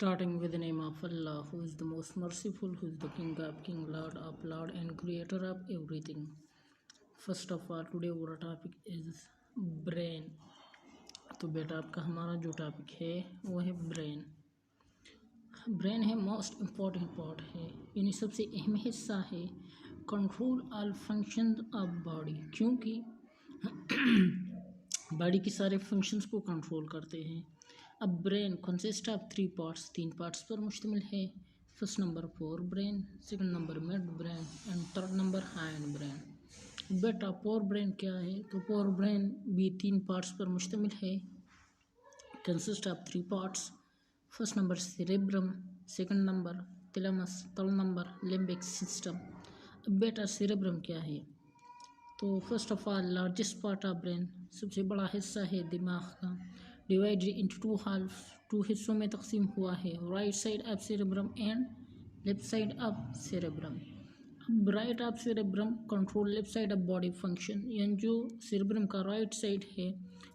Starting with the name of Allah, who is the most merciful, who is the King of King, Lord of Lord, and Creator of everything. First of all, today our topic is brain. तो बेटा आपका हमारा जो topic है वो है brain. Brain है most important part है, यानी सबसे अहम हिस्सा है control all function of body, क्योंकि बॉडी के सारे फंक्शंस को कंट्रोल करते हैं। अब brain consist of 3 parts, 3 parts पर मुश्तमिल है। First number fore brain, second number mid brain and third number hind brain. बेटा फोर ब्रेन क्या है? तो फोर ब्रेन भी 3 पार्ट्स पर मुश्तमिल है, consist of 3 parts. First number cerebrum, second number thalamus, third number limbic system. अब बेटा सेरेब्रम क्या है? तो first of all largest part of brain, सबसे बड़ा हिस्सा है दिमाग का, डिवाइडेड इंटू 2 हाल्फ, 2 हिस्सों में तकसीम हुआ है, right side of cerebrum and left side of cerebrum. अब right of cerebrum control left side of body function, यानी जो सेरेब्रम का राइट साइड है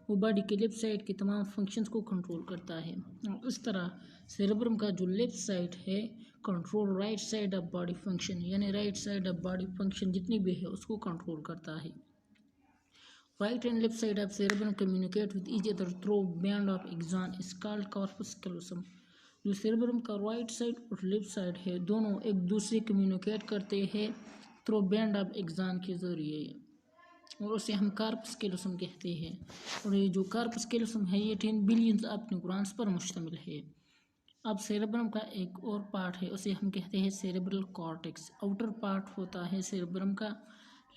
वो बॉडी के लेफ्ट साइड के तमाम फंक्शंस को कंट्रोल करता है। इस तरह सेरेब्रम का जो लेफ्ट साइड है control right side of body function, यानी right side of body function जितनी भी है उसको कंट्रोल करता है। Right and left side of cerebellum communicate with each other through band of axon is called corpus callosum। जो cerebellum का right side और left side है दोनों एक दूसरे कम्युनिकेट करते हैं थ्रू बैंड ऑफ एक्सान के ज़रिए, और उसे हम कार्पस कैलोसम कहते हैं। और ये जो कार्पस कैलोसम है ये 10 बिलियंस ऑफ न्यूरॉन्स पर मुश्तमिल है। अब सेरेब्रम का एक और पार्ट है, उसे हम कहते हैं सेरेब्रल कॉर्टेक्स। आउटर पार्ट होता है सेरेब्रम का,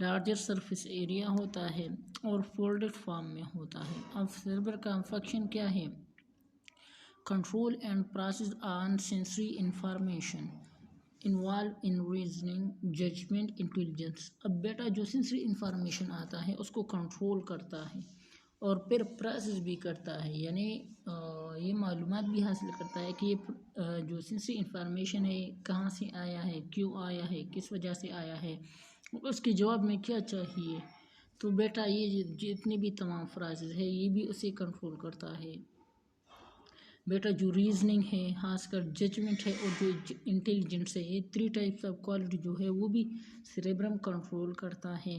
लार्जर सरफेस एरिया होता है और फोल्डेड फॉर्म में होता है। अब सेरेब्रम का फंक्शन क्या है? Control and process on sensory information involve in reasoning, judgement, intelligence. अब बेटा जो सेंसरी इंफॉर्मेशन आता है उसको कंट्रोल करता है और फिर प्रोसेस भी करता है, यानी ये मालूमात भी हासिल करता है कि ये जो सेंसरी इंफॉर्मेशन है कहाँ से आया है, क्यों आया है, किस वजह से आया है, उसके जवाब में क्या चाहिए। तो बेटा ये जितनी भी तमाम फ्राजेज है ये भी उसे कंट्रोल करता है। बेटा जो रीजनिंग है, खासकर जजमेंट है और जो इंटेलिजेंस है, ये 3 टाइप्स ऑफ क्वालिटी जो है वो भी सेरेब्रम कंट्रोल करता है।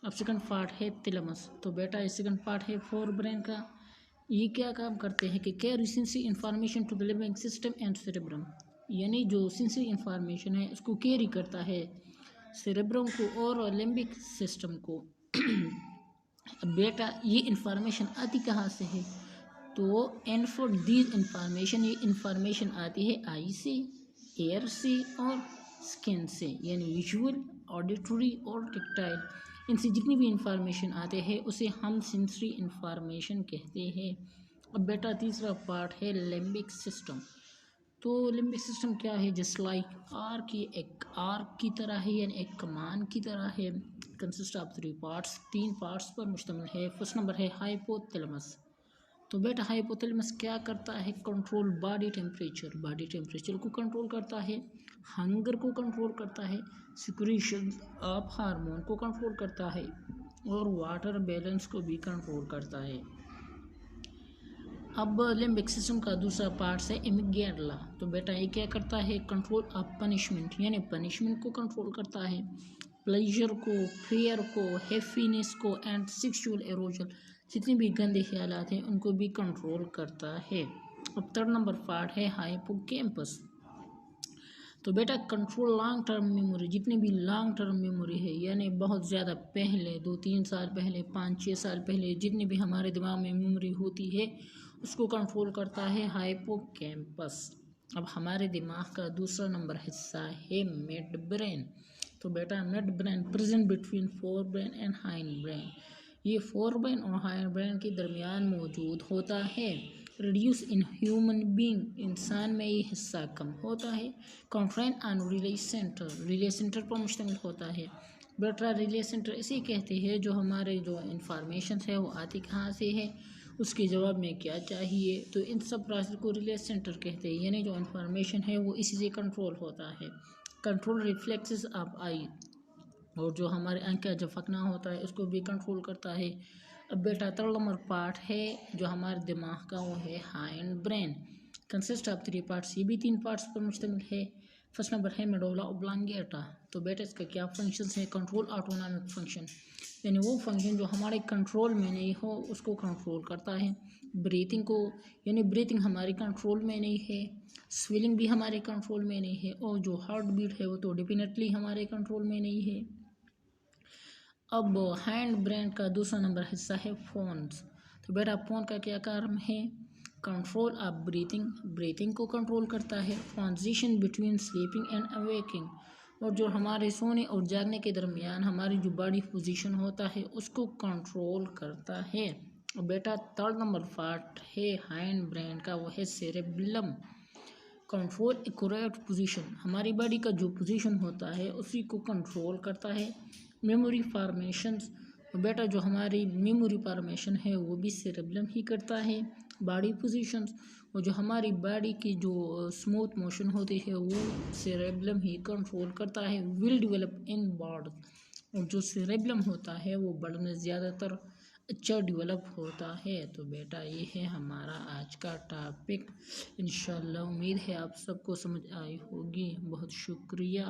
अब सेकंड पार्ट है थैलेमस। तो बेटा ये सेकंड पार्ट है फोर ब्रेन का, ये क्या काम करते हैं कि carry sensory information to the limbic system and cerebrum, यानी जो सेंसरी इंफॉर्मेशन है उसको कैरी करता है सेरेब्रम को और लिम्बिक सिस्टम को। अब बेटा ये इंफॉर्मेशन आती कहाँ से है? तो एंड फॉर दीज इंफॉर्मेशन, ये इंफॉर्मेशन आती है आई से, एयर से और स्किन से, यानी विजुअल, ऑडिटरी और टेक्टाइल। इनसे जितनी भी इंफॉर्मेशन आते हैं उसे हम सेंसरी इंफॉर्मेशन कहते हैं। अब बेटा तीसरा पार्ट है लिम्बिक सिस्टम। तो लिम्बिक सिस्टम क्या है? जस्ट लाइक आर्क की तरह है, यानी एक कमान की तरह है। कंसिस्ट ऑफ 3 पार्ट्स, 3 पार्ट्स पर मुश्तमिल है। फर्स्ट नंबर है हाइपोथैलेमस। तो बेटा हाइपोथैलेमस क्या करता है? कंट्रोल बॉडी टेम्परेचर को कंट्रोल करता है, हंगर को कंट्रोल करता है, सिक्रीशन ऑफ हार्मोन को कंट्रोल करता है और वाटर बैलेंस को भी कंट्रोल करता है। अब लिम्बिक सिस्टम का दूसरा पार्ट है एमिग्डाला। तो बेटा ये क्या करता है? कंट्रोल ऑफ पनिशमेंट, यानी पनिशमेंट को कंट्रोल करता है, प्लेजर को, फेयर को, हैप्पीनेस को एंड सेक्सुअल एरोजल, जितने भी गंदे ख्यालात हैं उनको भी कंट्रोल करता है। अब थर्ड नंबर पार्ट है हाइपोकैम्पस। तो बेटा कंट्रोल लॉन्ग टर्म मेमोरी, जितनी भी लॉन्ग टर्म मेमोरी है, यानी बहुत ज़्यादा पहले 2-3 साल पहले, 5-6 साल पहले जितनी भी हमारे दिमाग में मेमोरी होती है उसको कंट्रोल करता है हाइपोकैम्पस। अब हमारे दिमाग का दूसरा नंबर हिस्सा है मिड ब्रेन। तो बेटा mid brain present between fore brain and hind brain, ये फोर ब्रेन और हाइंड ब्रेन के दरमियान मौजूद होता है। रिड्यूस इन ह्यूमन बीइंग, इंसान में ये हिस्सा कम होता है। कंट्रेन ऑन रिले सेंटर पर मुश्तमिल होता है। बेटा रिले सेंटर इसे कहते हैं जो हमारे जो इंफॉर्मेशन है वो आती कहाँ से है, उसके जवाब में क्या चाहिए। तो इन सब प्रोसेस को रिले सेंटर कहते हैं, यानी जो इंफॉर्मेशन है वो इसी से कंट्रोल होता है। कंट्रोल रिफ्लेक्सेस ऑफ आई, और जो हमारे आँख का झपकना होता है उसको भी कंट्रोल करता है। अब बेटा थर्ड नंबर पार्ट है जो हमारे दिमाग का वो है hind brain. Consist of 3 parts, ये भी 3 पार्ट्स पर मुश्तमिल है। फर्स्ट नंबर है मेडुला ऑब्लांगेटा। तो बेटा इसका क्या फंक्शंस है? कंट्रोल ऑटोनॉमिक फंक्शन, यानी वो फंक्शन जो हमारे कंट्रोल में नहीं हो उसको कंट्रोल करता है। ब्रीथिंग को, यानी ब्रीथिंग हमारे कंट्रोल में नहीं है, स्विलिंग भी हमारे कंट्रोल में नहीं है, और जो हार्ट बीट है वो तो डेफिनेटली हमारे कंट्रोल में नहीं है। अब हैंड ब्रेन का दूसरा नंबर हिस्सा है फोन्स। तो बेटा फोन का क्या काम है? कंट्रोल ऑफ ब्रीथिंग, ब्रीथिंग को कंट्रोल करता है। Transition between sleeping and awaking, और जो हमारे सोने और जागने के दरमियान हमारी जो बॉडी पोजीशन होता है उसको कंट्रोल करता है। और बेटा थर्ड नंबर पार्ट है हैंड ब्रेन का, वो है सेरेब्रम। कंट्रोल एक्यूरेट पोजीशन, हमारी बॉडी का जो पोजीशन होता है उसी को कंट्रोल करता है। मेमोरी फॉर्मेशंस, बेटा जो हमारी मेमोरी फॉर्मेशन है वो भी सेरेब्रम ही करता है। बॉडी पोजीशंस, और जो हमारी बॉडी की जो स्मूथ मोशन होती है वो सेरेब्रम ही कंट्रोल करता है। विल डेवलप इन बर्ड, और जो सेरेब्रम होता है वो बर्ड में ज़्यादातर अच्छा डेवलप होता है। तो बेटा ये है हमारा आज का टॉपिक। इंशाल्लाह उम्मीद है आप सबको समझ आई होगी। बहुत शुक्रिया।